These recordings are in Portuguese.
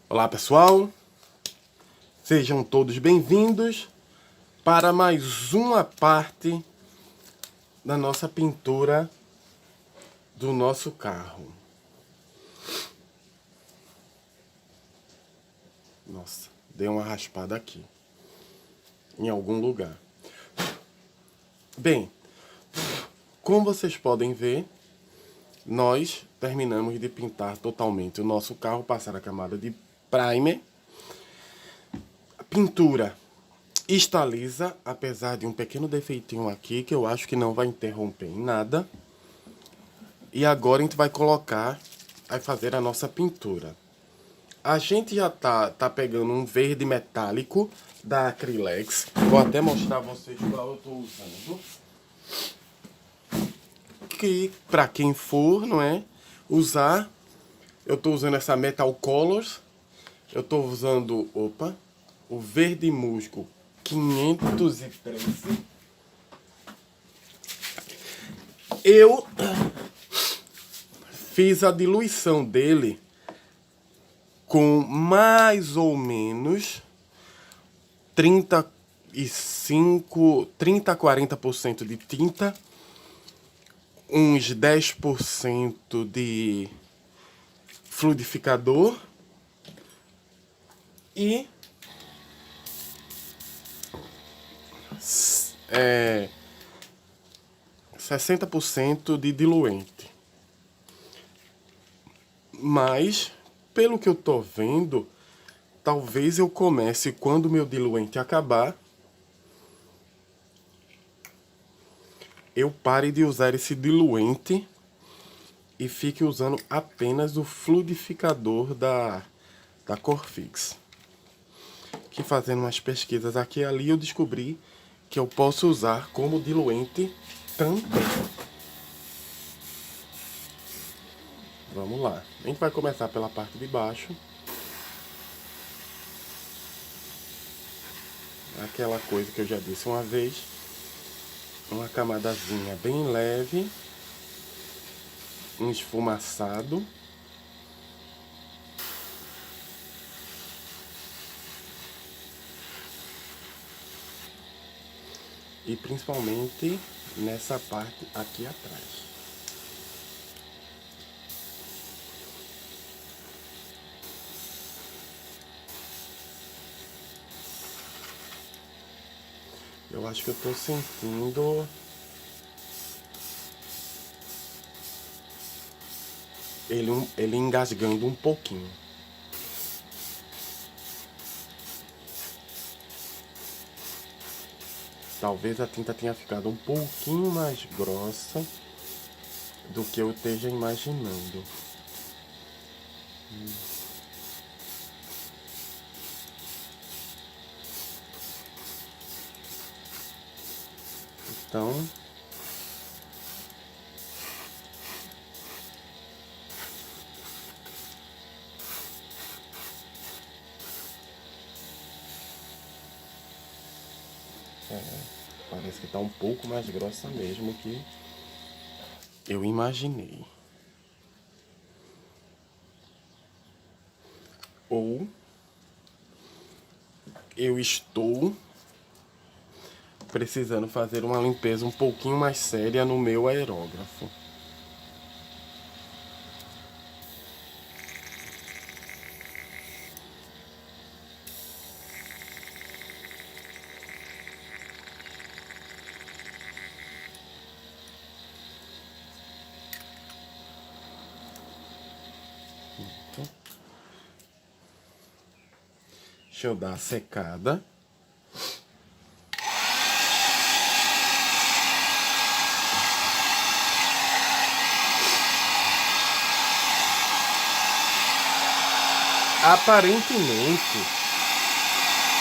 Olá pessoal, sejam todos bem-vindos para mais uma parte da nossa pintura do nosso carro. Nossa, dei uma raspada aqui, em algum lugar. Bem, como vocês podem ver, nós terminamos de pintar totalmente o nosso carro, passar a camada de primer. A pintura está lisa, apesar de um pequeno defeitinho aqui, que eu acho que não vai interromper em nada. E agora a gente vai fazer a nossa pintura. A gente já tá pegando um verde metálico da Acrylex. Vou até mostrar a vocês qual eu tô usando. Que para quem for, não é, usar, eu tô usando essa Metal Colors. Eu tô usando, o verde musgo 513. Eu fiz a diluição dele com mais ou menos 30 a 40% de tinta, uns 10% de fluidificador e 60% de diluente. Mas, pelo que eu tô vendo, talvez eu comece, quando meu diluente acabar, eu pare de usar esse diluente e fique usando apenas o fluidificador da Corfix. Que fazendo umas pesquisas aqui e ali, eu descobri que eu posso usar como diluente também. Vamos lá. A gente vai começar pela parte de baixo. Aquela coisa que eu já disse uma vez. Uma camadazinha bem leve. Um esfumaçado. E principalmente nessa parte aqui atrás. Eu acho que eu tô sentindo ele engasgando um pouquinho. Talvez a tinta tenha ficado um pouquinho mais grossa do que eu esteja imaginando. Então, parece que tá um pouco mais grossa mesmo que eu imaginei. Ou eu estou precisando fazer uma limpeza um pouquinho mais séria no meu aerógrafo. Deixa eu dar a secada. Aparentemente,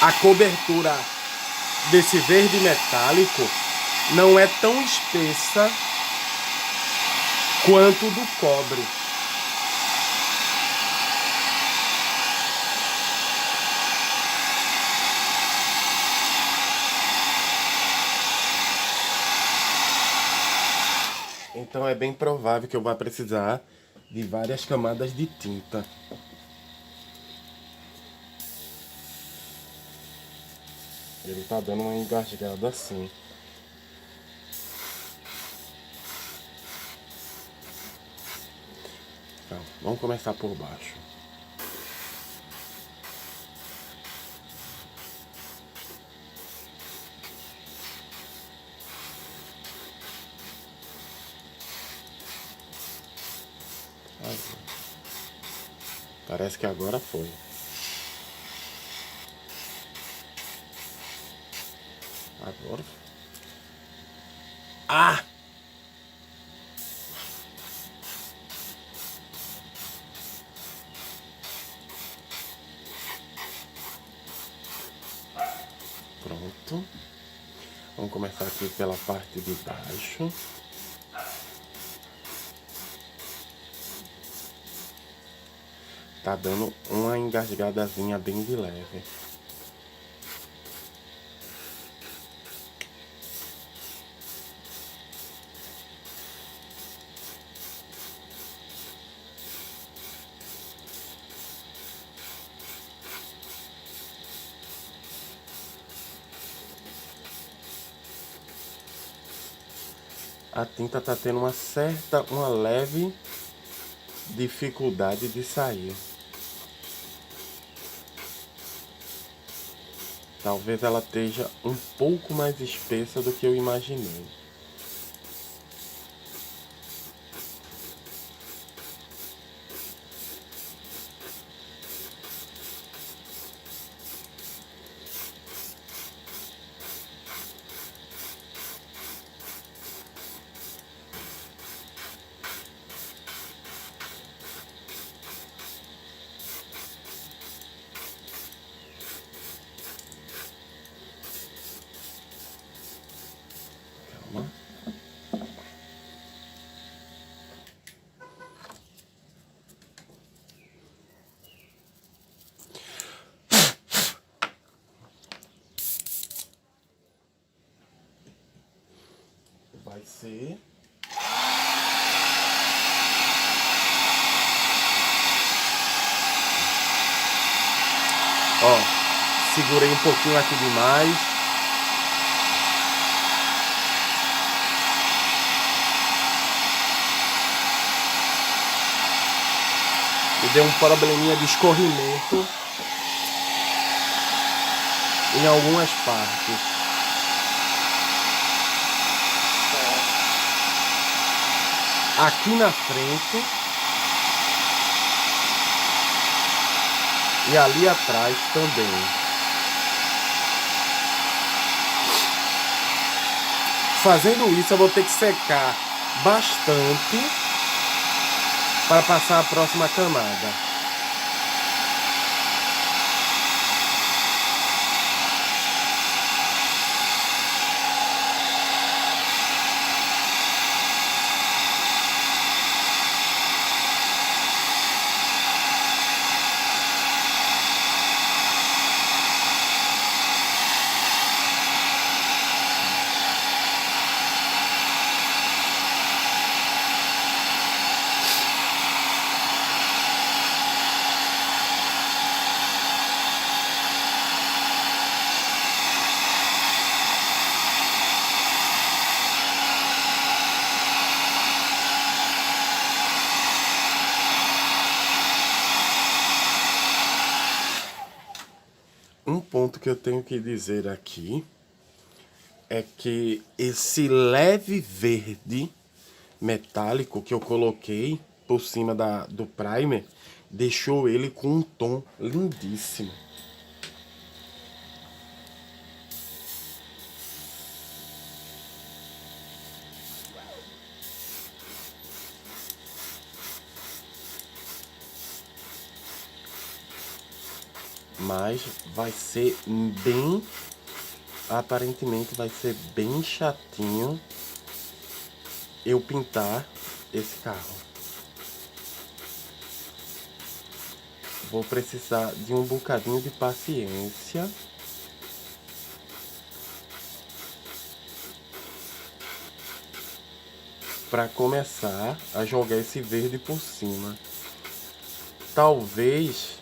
a cobertura desse verde metálico não é tão espessa quanto do cobre. Então é bem provável que eu vá precisar de várias camadas de tinta. Ele tá dando uma engasgada assim. Então, vamos começar por baixo. Parece que agora foi. Agora. Ah! Pronto. Vamos começar aqui pela parte de baixo. Tá dando uma engasgadazinha bem de leve. A tinta tá tendo uma leve dificuldade de sair. Talvez ela esteja um pouco mais espessa do que eu imaginei. Calma. Vai ser... Ó, segurei um pouquinho aqui demais. E deu um probleminha de escorrimento em algumas partes. Aqui na frente e ali atrás também. Fazendo isso, eu vou ter que secar bastante para passar a próxima camada. Um ponto que eu tenho que dizer aqui é que esse leve verde metálico que eu coloquei por cima do primer deixou ele com um tom lindíssimo. Mas vai ser bem... Aparentemente vai ser bem chatinho eu pintar esse carro. Vou precisar de um bocadinho de paciência. Para começar a jogar esse verde por cima. Talvez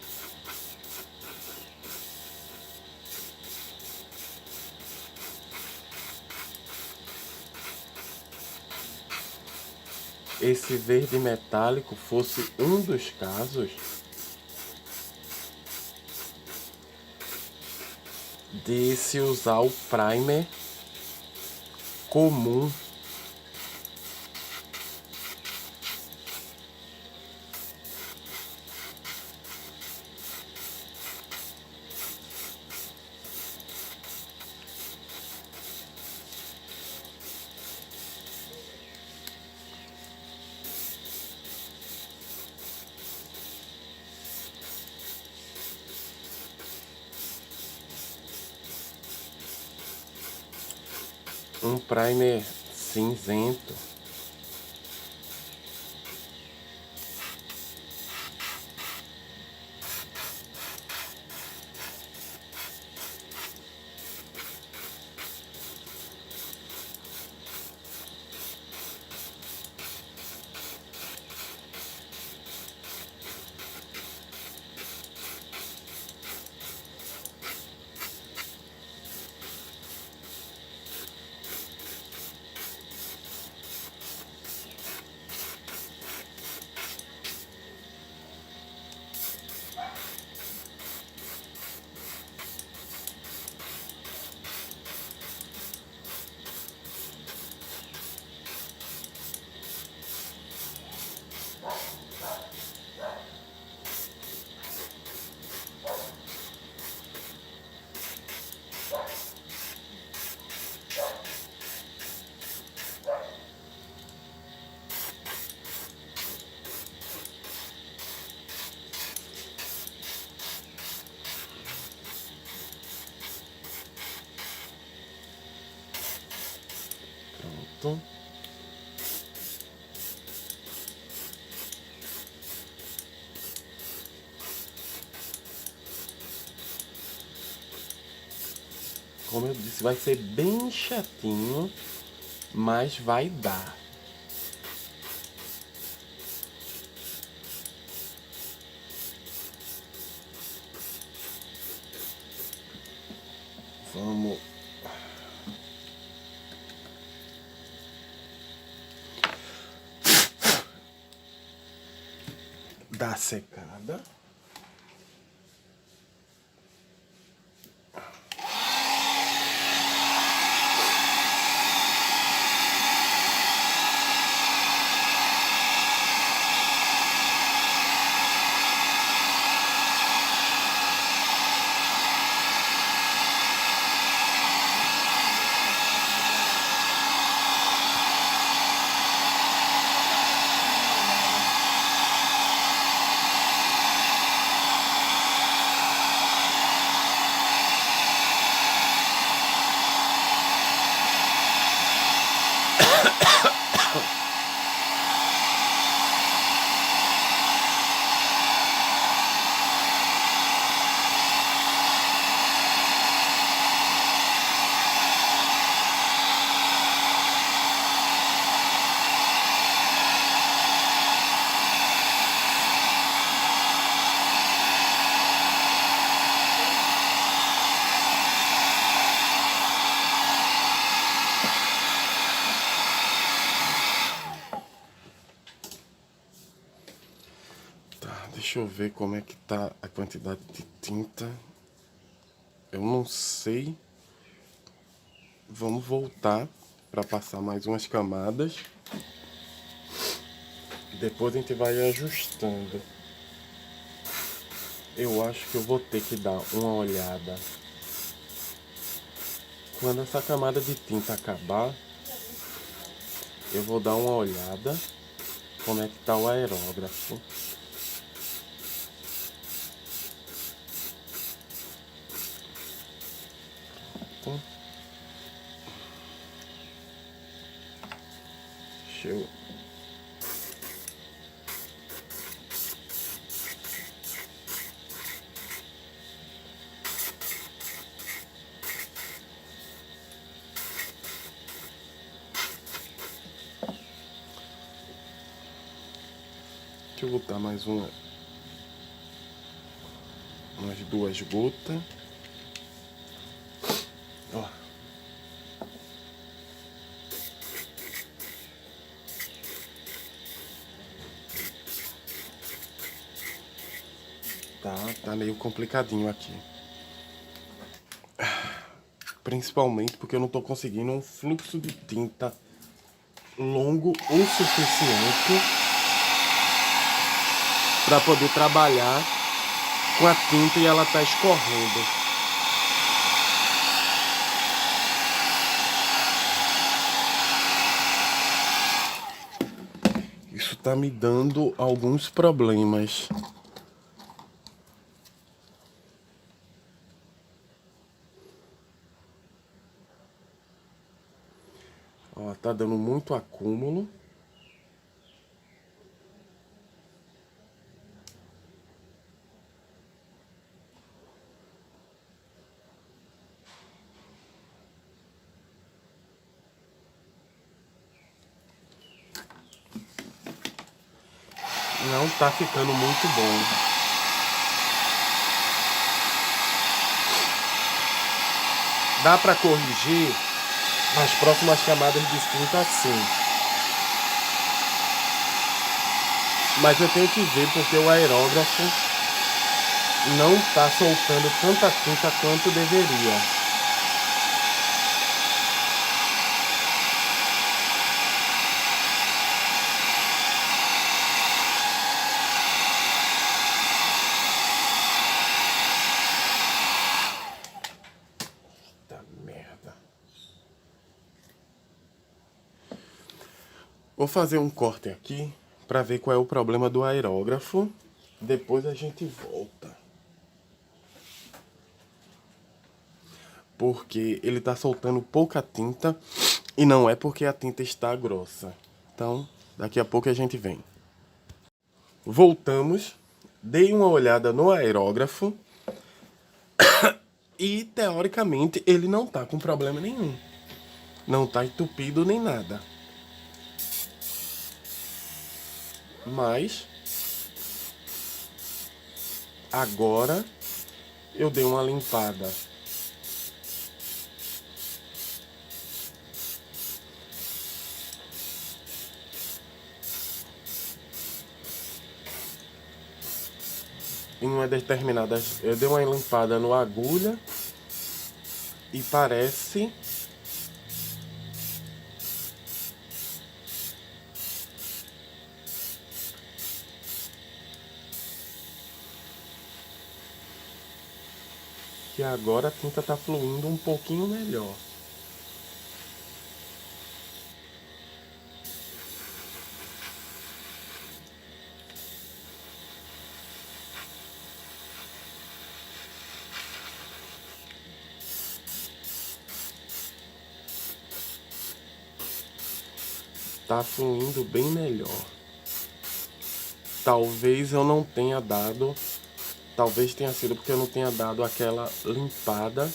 esse verde metálico fosse um dos casos de se usar o primer comum. Um primer cinzento. Pronto. Como eu disse, vai ser bem chatinho, mas vai dar. Vamos dar secada. Deixa eu ver como é que tá a quantidade de tinta. Eu não sei. Vamos voltar para passar mais umas camadas. Depois a gente vai ajustando. Eu acho que eu vou ter que dar uma olhada. Quando essa camada de tinta acabar, eu vou dar uma olhada como é que tá o aerógrafo. Deixa eu... Deixa eu botar mais umas 2 gotas. Ó. Tá meio complicadinho aqui. Principalmente porque eu não tô conseguindo um fluxo de tinta longo o suficiente para poder trabalhar com a tinta e ela tá escorrendo. Isso tá me dando alguns problemas. Ó, tá dando muito acúmulo. Não tá ficando muito bom. Dá pra corrigir nas próximas camadas de tinta sim. Mas eu tenho que ver porque o aerógrafo não tá soltando tanta tinta quanto deveria. Eita merda. Vou fazer um corte aqui para ver qual é o problema do aerógrafo. Depois a gente volta. Porque ele tá soltando pouca tinta e não é porque a tinta está grossa. Então, daqui a pouco a gente vem. Voltamos. Dei uma olhada no aerógrafo e teoricamente ele não tá com problema nenhum. Não tá entupido nem nada. Mas agora eu dei uma limpada. Em uma determinada, eu dei uma limpada no agulha e parece que agora a tinta tá fluindo um pouquinho melhor. Tá fluindo bem melhor. Talvez eu não tenha dado, talvez tenha sido porque eu não tenha dado aquela limpada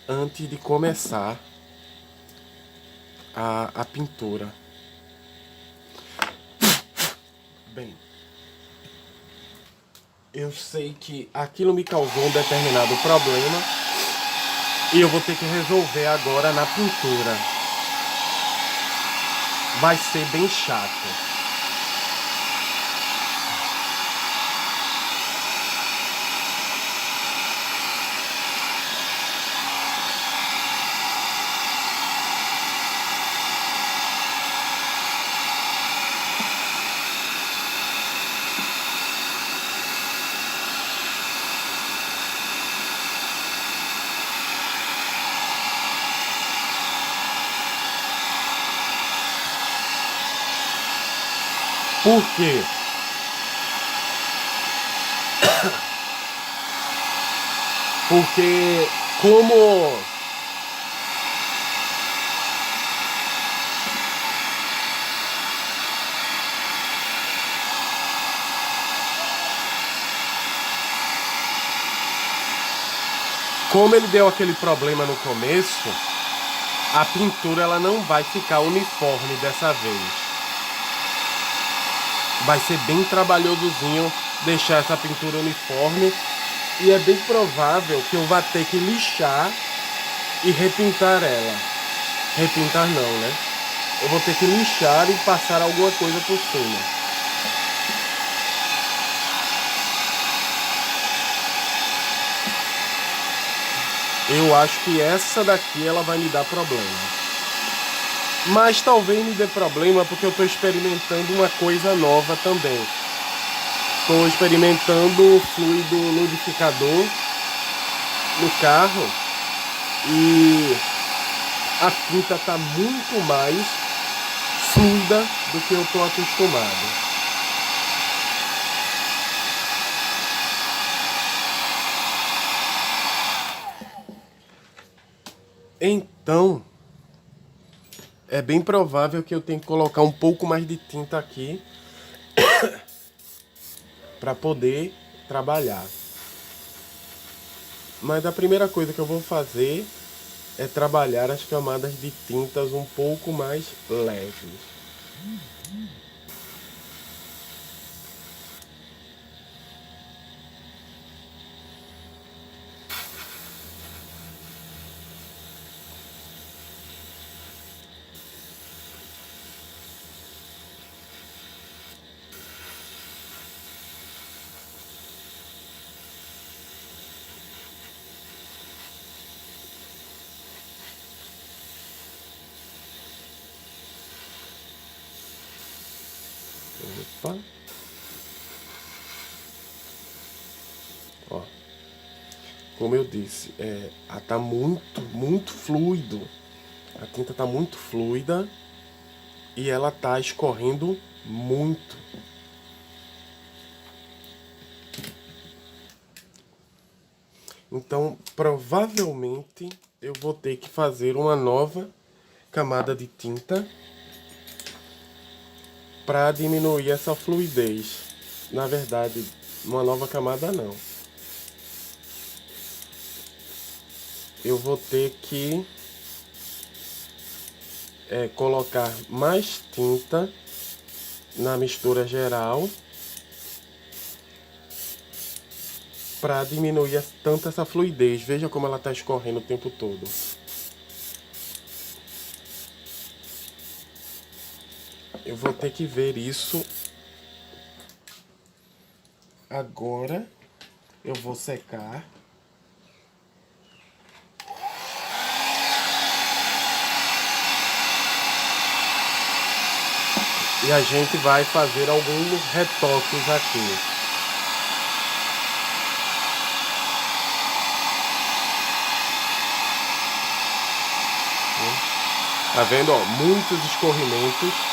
antes de começar a pintura. Bem, eu sei que aquilo me causou um determinado problema e eu vou ter que resolver agora na pintura. Vai ser bem chato. Por quê? Porque como ele deu aquele problema no começo, a pintura ela não vai ficar uniforme dessa vez. Vai ser bem trabalhosozinho deixar essa pintura uniforme e é bem provável que eu vá ter que lixar e repintar ela. Repintar não, né? Eu vou ter que lixar e passar alguma coisa por cima. eu acho que essa daqui ela vai me dar problema. Mas talvez me dê problema porque eu estou experimentando uma coisa nova também. Estou experimentando o fluido lubrificador no carro e a tinta está muito mais fluida do que eu estou acostumado. Então, é bem provável que eu tenha que colocar um pouco mais de tinta aqui para poder trabalhar. Mas a primeira coisa que eu vou fazer é trabalhar as camadas de tintas um pouco mais leves. Opa. Ó, como eu disse, tá muito fluido. A tinta tá muito fluida e ela tá escorrendo muito. Então, provavelmente eu vou ter que fazer uma nova camada de tinta para diminuir essa fluidez. Na verdade, uma nova camada não. Eu vou ter que colocar mais tinta na mistura geral para diminuir tanto essa fluidez. Veja como ela está escorrendo o tempo todo. Eu vou ter que ver isso agora. Eu vou secar. E a gente vai fazer alguns retoques aqui. Tá vendo, ó, muitos escorrimentos.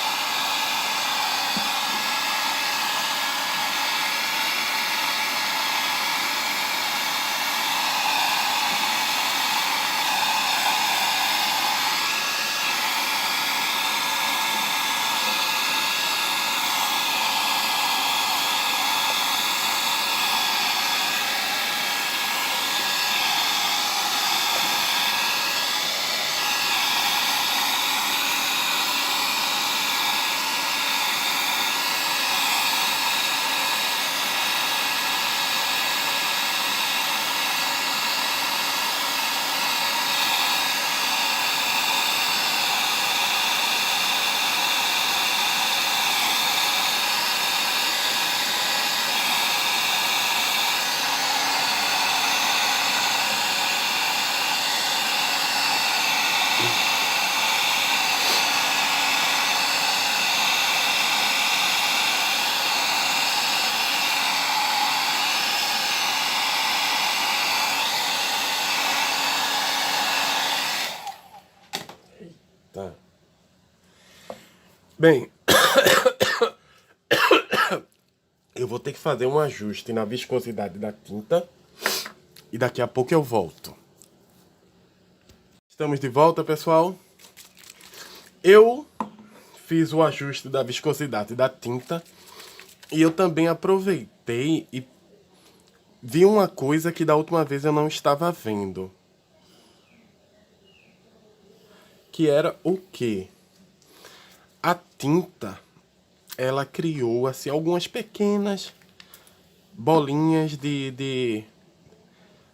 Tá. Bem, eu vou ter que fazer um ajuste na viscosidade da tinta e daqui a pouco eu volto. Estamos de volta, pessoal. Eu fiz o ajuste da viscosidade da tinta e eu também aproveitei e vi uma coisa que da última vez eu não estava vendo. Que era o quê? A tinta, ela criou assim algumas pequenas bolinhas de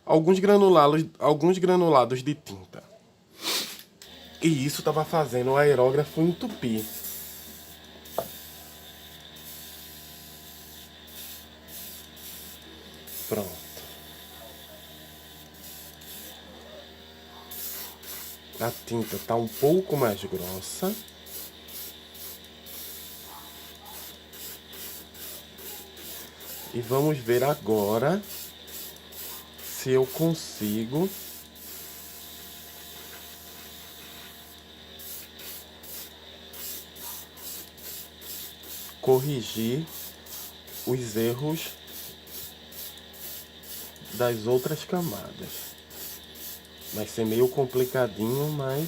alguns granulados de tinta. E isso estava fazendo o aerógrafo entupir. Pronto. A tinta tá um pouco mais grossa. E vamos ver agora se eu consigo corrigir os erros das outras camadas. Vai ser meio complicadinho, mas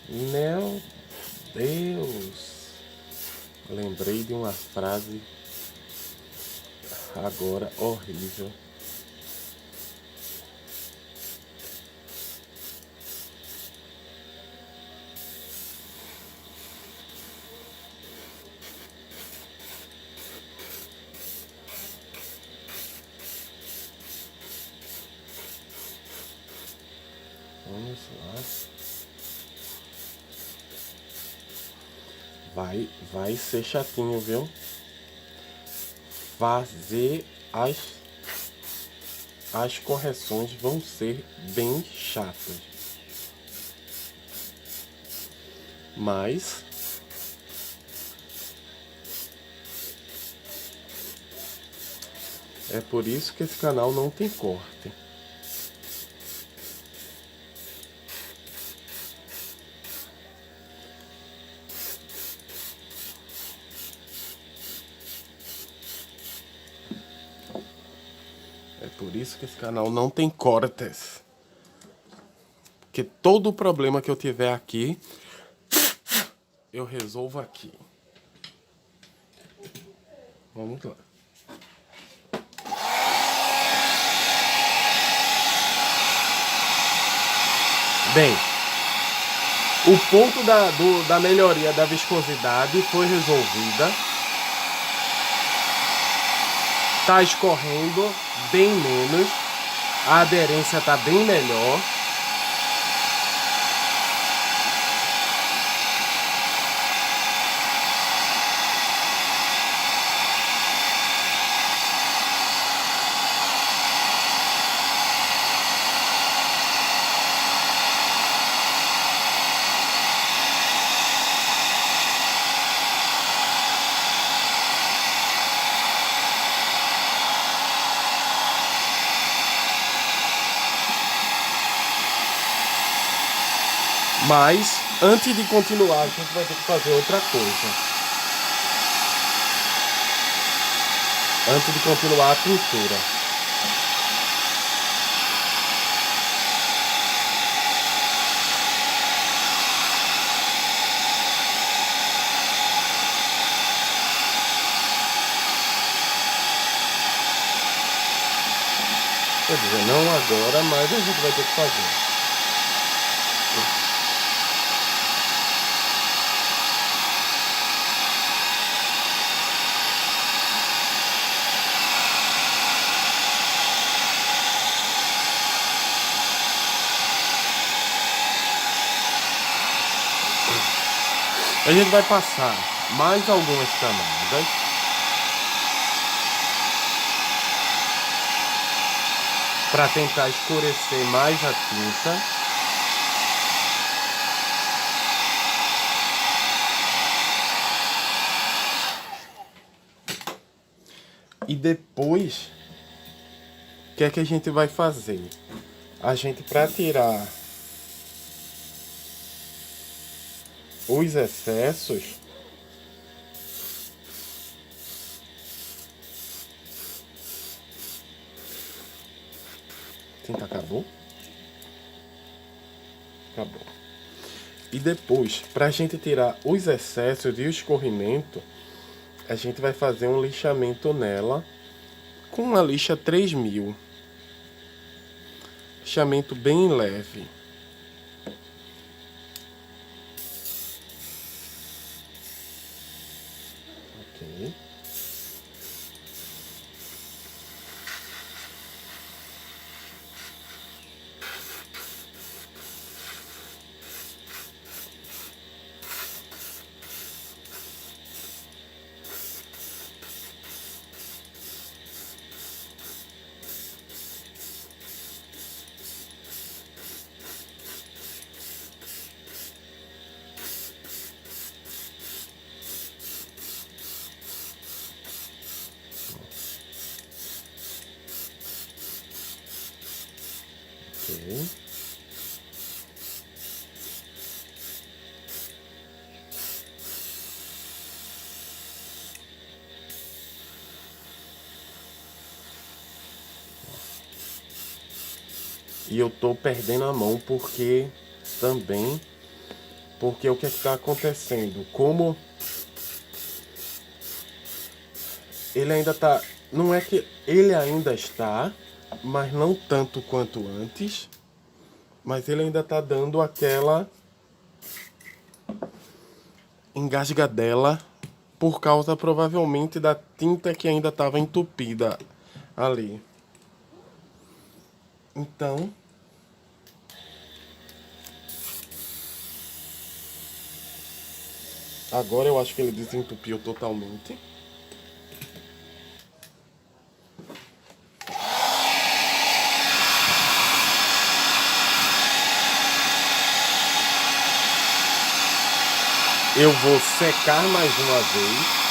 meu Deus, lembrei de uma frase agora horrível. Vamos lá. Vai ser chatinho, viu? Fazer as correções vão ser bem chatas. Mas é por isso que esse canal não tem corte. É por isso que esse canal não tem cortes. Porque todo o problema que eu tiver aqui, eu resolvo aqui. Vamos lá. Bem, o ponto da melhoria da viscosidade foi resolvida. Tá escorrendo bem menos. A aderência tá bem melhor. Mas, antes de continuar, a gente vai ter que fazer outra coisa. Antes de continuar a pintura. Quer dizer, não agora, mas a gente vai ter que fazer. A gente vai passar mais algumas camadas. Para tentar escurecer mais a tinta. E depois, o que é que a gente vai fazer? A gente, para tirar os excessos, tinta acabou? Acabou. E depois, para a gente tirar os excessos e o escorrimento, a gente vai fazer um lixamento nela com uma lixa 3000. Lixamento bem leve. Ok. E eu tô perdendo a mão porque também, porque o que é que tá acontecendo? Como ele ainda tá, não é que ele ainda está, mas não tanto quanto antes, mas ele ainda tá dando aquela engasgadela por causa provavelmente da tinta que ainda estava entupida ali. Então, agora eu acho que ele desentupiu totalmente. Eu vou secar mais uma vez.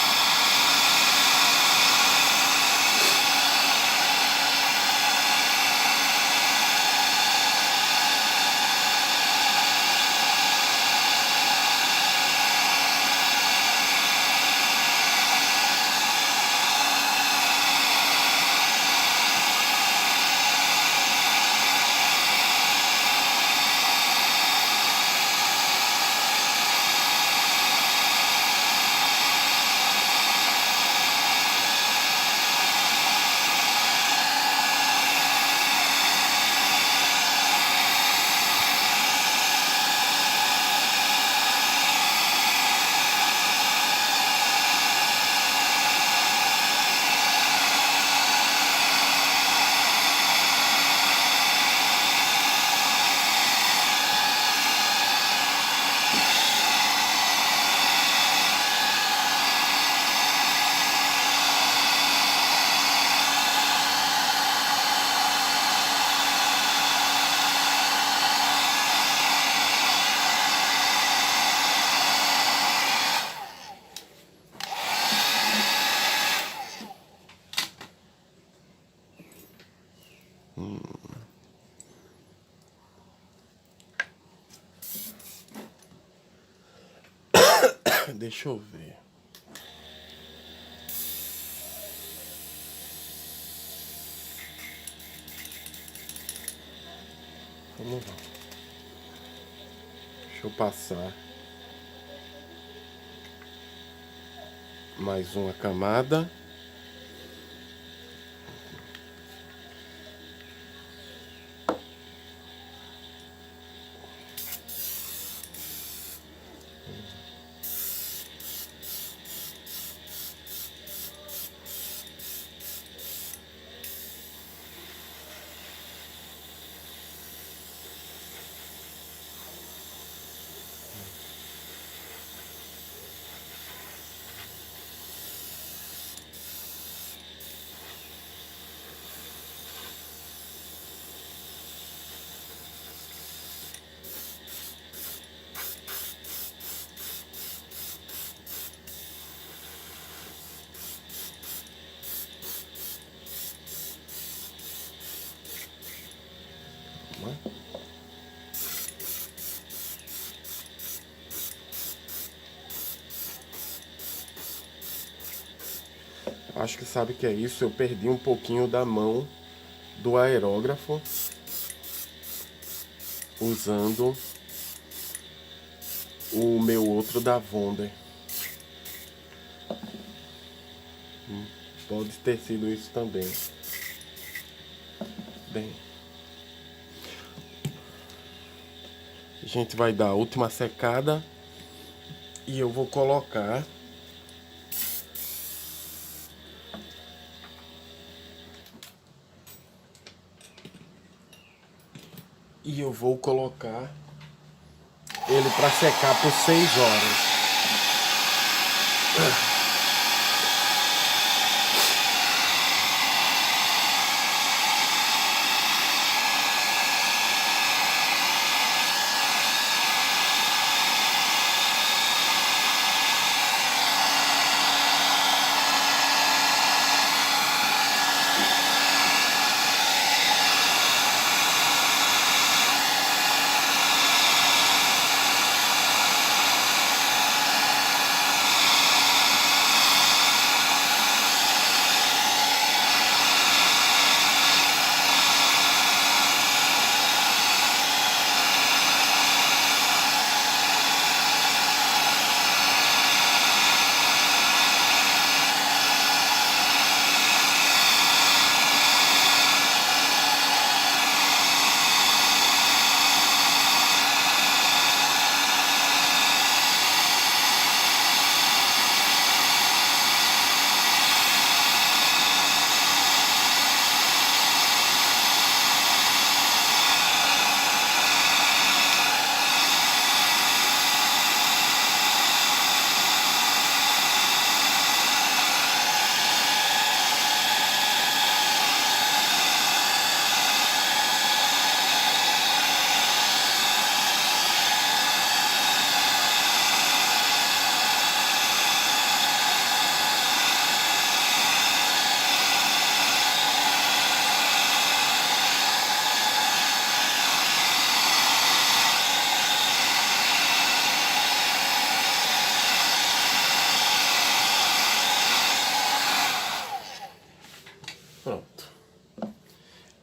Deixa eu ver. Vamos lá. Deixa eu passar mais uma camada. Acho que sabe o que é isso? Eu perdi um pouquinho da mão do aerógrafo usando o meu outro da Wonder. Pode ter sido isso também. Bem, a gente vai dar a última secada e eu vou colocar ele para secar por 6 horas.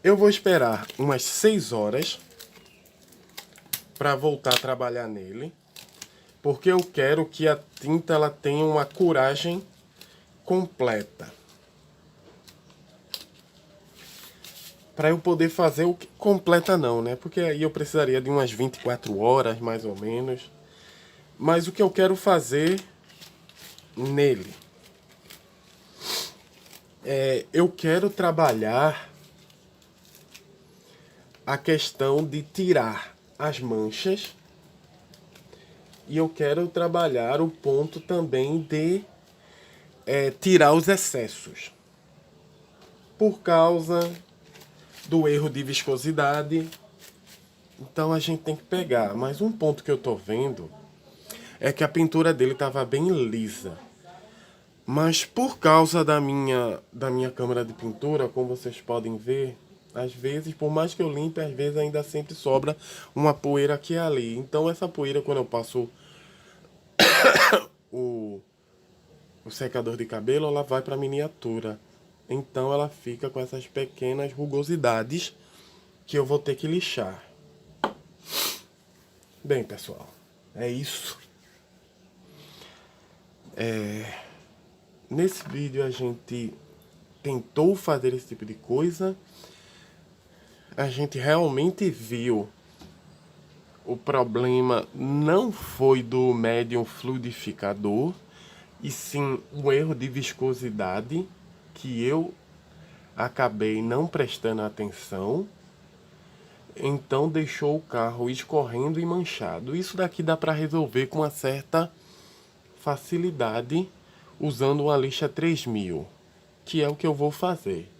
Eu vou esperar umas 6 horas para voltar a trabalhar nele, porque eu quero que a tinta ela tenha uma curagem completa. Para eu poder fazer o que completa não, né? Porque aí eu precisaria de umas 24 horas, mais ou menos. Mas o que eu quero fazer nele eu quero trabalhar a questão de tirar as manchas e eu quero trabalhar o ponto também de tirar os excessos por causa do erro de viscosidade. Então a gente tem que pegar. Mas um ponto que eu tô vendo é que a pintura dele tava bem lisa. Mas por causa da minha câmera de pintura, como vocês podem ver, às vezes, por mais que eu limpe, às vezes ainda sempre sobra uma poeira aqui e ali. Então essa poeira, quando eu passo o secador de cabelo, ela vai para a miniatura. Então ela fica com essas pequenas rugosidades que eu vou ter que lixar. Bem, pessoal, é isso. Nesse vídeo a gente tentou fazer esse tipo de coisa. A gente realmente viu o problema não foi do médium fluidificador, e sim um erro de viscosidade que eu acabei não prestando atenção. Então deixou o carro escorrendo e manchado. Isso daqui dá para resolver com uma certa facilidade usando uma lixa 3000, que é o que eu vou fazer.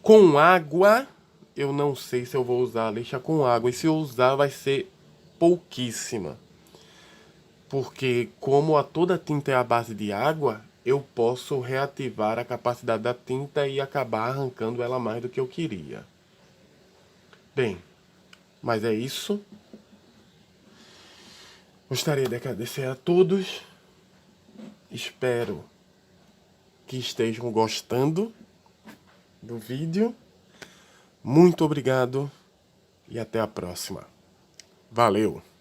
Com água, eu não sei se eu vou usar a lixa com água. E se eu usar, vai ser pouquíssima. Porque como toda tinta é à base de água, eu posso reativar a capacidade da tinta e acabar arrancando ela mais do que eu queria. Bem, mas é isso. Gostaria de agradecer a todos. Espero que estejam gostando do vídeo. Muito obrigado e até a próxima. Valeu!